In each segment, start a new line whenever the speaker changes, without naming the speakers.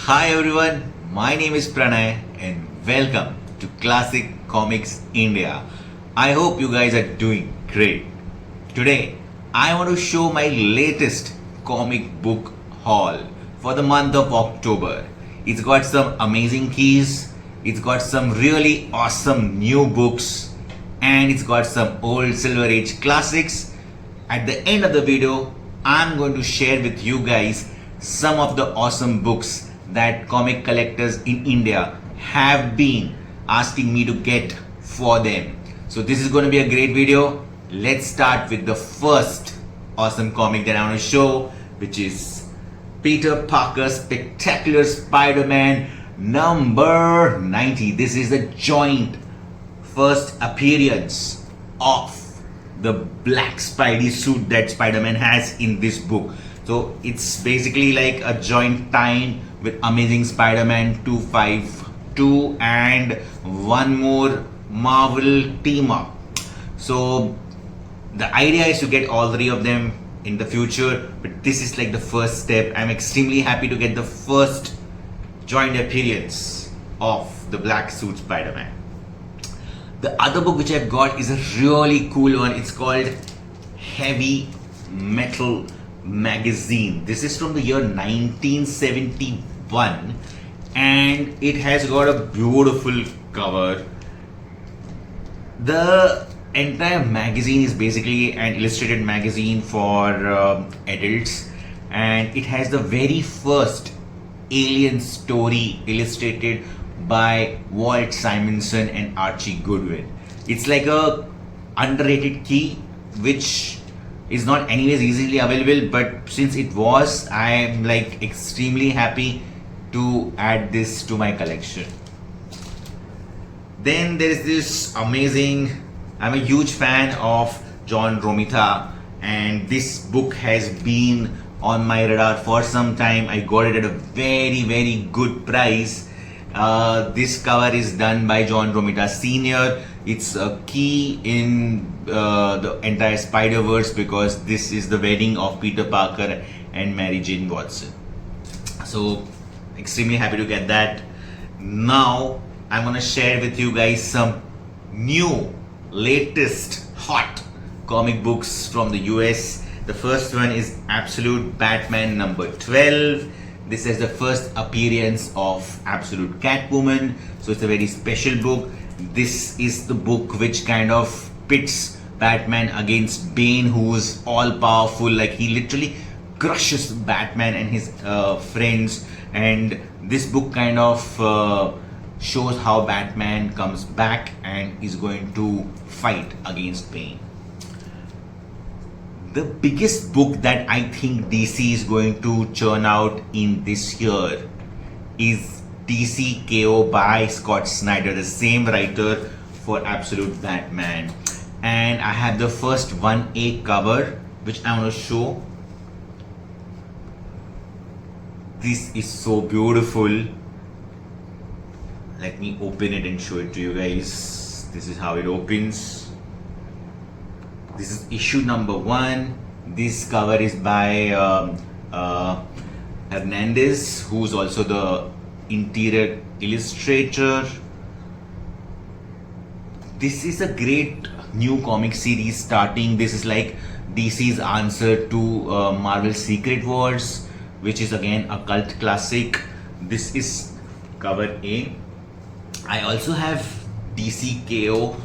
Hi everyone, my name is Pranay and welcome to Classic Comics India. I hope you guys are doing great. Today, I want to show my latest comic book haul for the month of October. It's got some amazing keys, it's got some really awesome new books, and it's got some old Silver Age classics. At the end of the video, I'm going to share with you guys some of the awesome books that comic collectors in India have been asking me to get for them. So this is going to be a great video. Let's start with the first awesome comic that I want to show, which is Peter Parker's Spectacular Spider-Man number 90. This is the joint first appearance of the black Spidey suit that Spider-Man has in this book. So it's basically like a joint tie with Amazing Spider-Man 252 and one more Marvel team up. So the idea is to get all three of them in the future, but this is like the first step. I'm extremely happy to get the first joint appearance of the black suit Spider-Man. The other book which I've got is a really cool one. It's called Heavy Metal Magazine. This is from the year 1971 and it has got a beautiful cover. The entire magazine is basically an illustrated magazine for adults, and it has the very first Alien story illustrated by Walt Simonson and Archie Goodwin. It's like a underrated key which is not anyways easily available, but since it was, I am like extremely happy to add this to my collection. Then there is this amazing, I'm a huge fan of John Romita, and this book has been on my radar for some time. I got it at a very good price. This cover is done by John Romita Sr. It's a key in the entire Spider-Verse because this is the wedding of Peter Parker and Mary Jane Watson. So extremely happy to get that. Now I'm gonna share with you guys some new, latest, hot comic books from the US. The first one is Absolute Batman number 12. This is the first appearance of Absolute Catwoman, so it's a very special book. This is the book which kind of pits Batman against Bane, who's all powerful. Like, he literally crushes Batman and his friends, and this book kind of shows how Batman comes back and is going to fight against Bane. The biggest book that I think DC is going to churn out in this year is DC KO by Scott Snyder, the same writer for Absolute Batman. And I have the first 1A cover, which I want to show. This is so beautiful. Let me open it and show it to you guys. This is how it opens. This is issue number 1. This cover is by Hernandez, who's also the interior illustrator. This is a great new comic series starting. This is like DC's answer to Marvel's Secret Wars, which is again a cult classic. This is cover A. I also have DC KO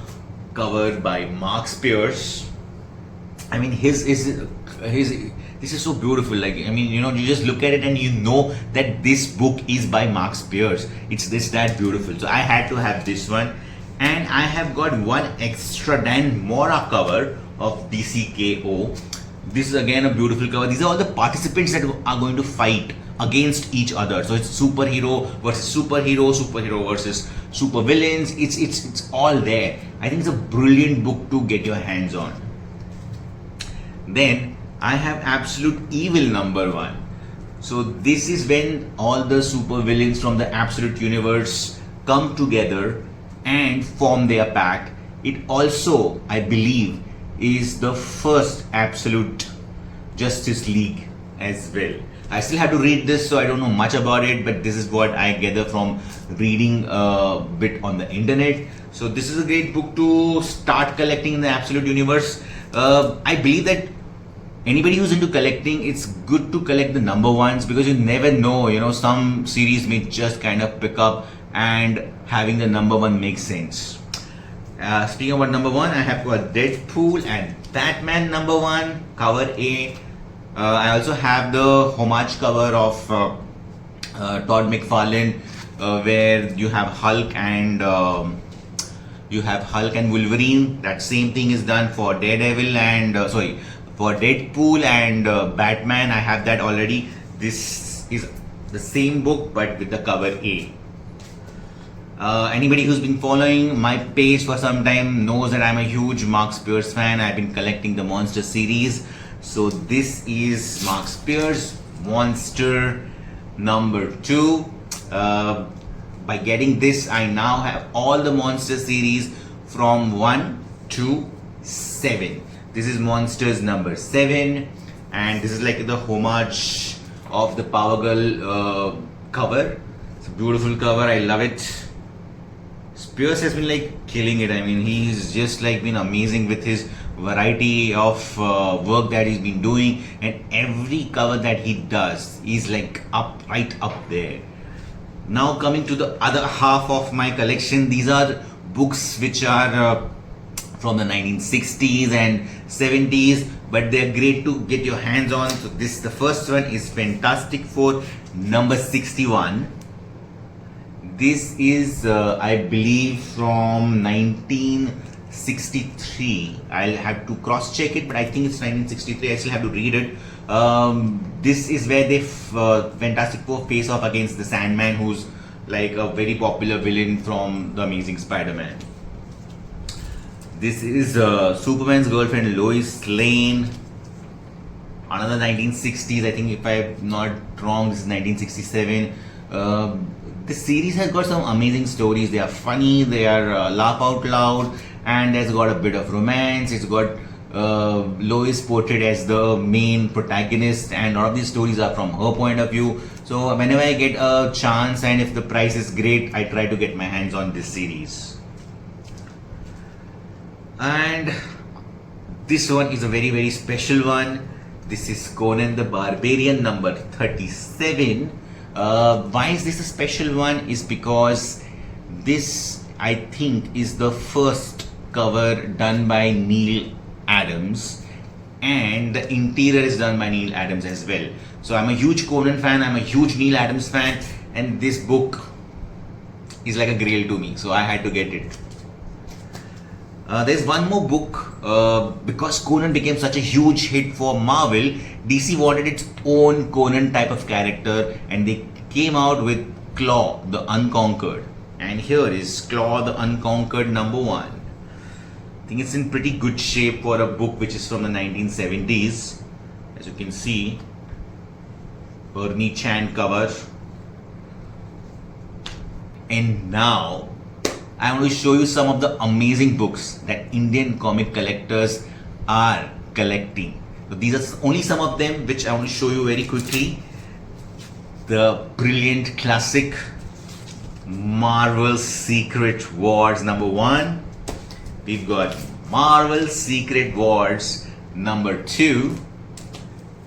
covered by Mark Spears. I mean, this is so beautiful. Like, I mean, you know, you just look at it and you know that this book is by Mark Spears. It's that beautiful. So I had to have this one, and I have got one extra Dan Mora cover of DCKO. This is again a beautiful cover. These are all the participants that are going to fight against each other. So it's superhero versus superhero, superhero versus supervillains. It's all there. I think it's a brilliant book to get your hands on. Then I have Absolute Evil number 1. So this is when all the supervillains from the Absolute Universe come together and form their pack. It also, I believe, is the first Absolute Justice League as well. I still have to read this, so I don't know much about it, but this is what I gather from reading a bit on the internet. So this is a great book to start collecting in the absolute universe. I believe that anybody who's into collecting, it's good to collect the number ones, because you never know, some series may just kind of pick up and having the number one makes sense. Speaking about number one, I have got Deadpool and Batman number one, cover A. I also have the homage cover of Todd McFarlane, where you have Hulk and Wolverine. That same thing is done for Daredevil and for Deadpool and Batman. I have that already. This is the same book but with the cover A. Anybody who's been following my page for some time knows that I'm a huge Mark Spears fan. I've been collecting the Monster series. So this is Mark Spears Monster number 2. By getting this, I now have all the Monster series from 1 to 7. This is Monsters number 7, and this is like the homage of the Power Girl cover. It's a beautiful cover. I love it. Spears has been like killing it. I mean, he's just like been amazing with his variety of work that he's been doing, and every cover that he does is like right up there. Now coming to the other half of my collection, these are books which are from the 1960s and 70s, but they're great to get your hands on. So the first one is Fantastic Four number 61. This is I believe from 1963. I'll have to cross check it, but I think it's 1963. I still have to read it. This is where they Fantastic Four face off against the Sandman, who's like a very popular villain from the Amazing Spider-Man. This is Superman's girlfriend Lois Lane. Another 1960s, I think, if I'm not wrong, this is 1967. This series has got some amazing stories. They are funny, they are laugh out loud, and has got a bit of romance. It's got Lois portrayed as the main protagonist, and a lot of these stories are from her point of view. So whenever I get a chance and if the price is great, I try to get my hands on this series. And this one is a very, very special one. This is Conan the Barbarian number 37. Why is this a special one? Is because this, I think, is the first cover done by Neil Adams, and the interior is done by Neil Adams as well. So I'm a huge Conan fan, I'm a huge Neil Adams fan, and this book is like a grail to me, so I had to get it. There's one more book. Because Conan became such a huge hit for Marvel, DC wanted its own Conan type of character, and they came out with Claw the Unconquered. And here is Claw the Unconquered number 1. I think it's in pretty good shape for a book which is from the 1970s. As you can see, Ernie Chan cover. And now I want to show you some of the amazing books that Indian comic collectors are collecting. So these are only some of them which I want to show you very quickly. The brilliant classic Marvel Secret Wars number 1. We've got Marvel Secret Wars number 2.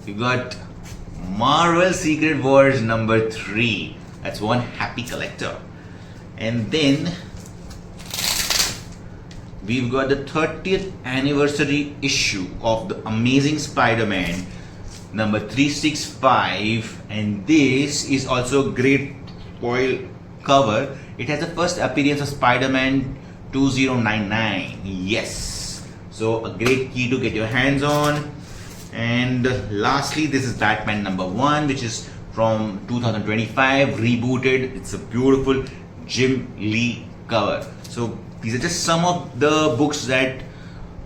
We've got Marvel Secret Wars number 3. That's one happy collector. And then we've got the 30th anniversary issue of the Amazing Spider-Man number 365, and this is also a great foil cover. It has the first appearance of Spider-Man 2099. Yes, so a great key to get your hands on. And lastly, this is Batman number 1, which is from 2025, rebooted. It's a beautiful Jim Lee cover. So these are just some of the books that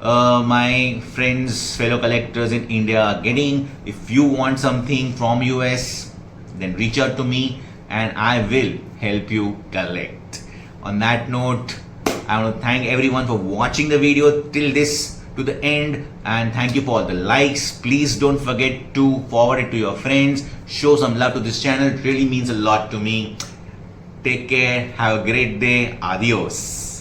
my friends, fellow collectors in India are getting. If you want something from US, then reach out to me and I will help you collect. On that note, I want to thank everyone for watching the video till this to the end, and thank you for all the likes. Please don't forget to forward it to your friends. Show some love to this channel. It really means a lot to me. Take care. Have a great day. Adios.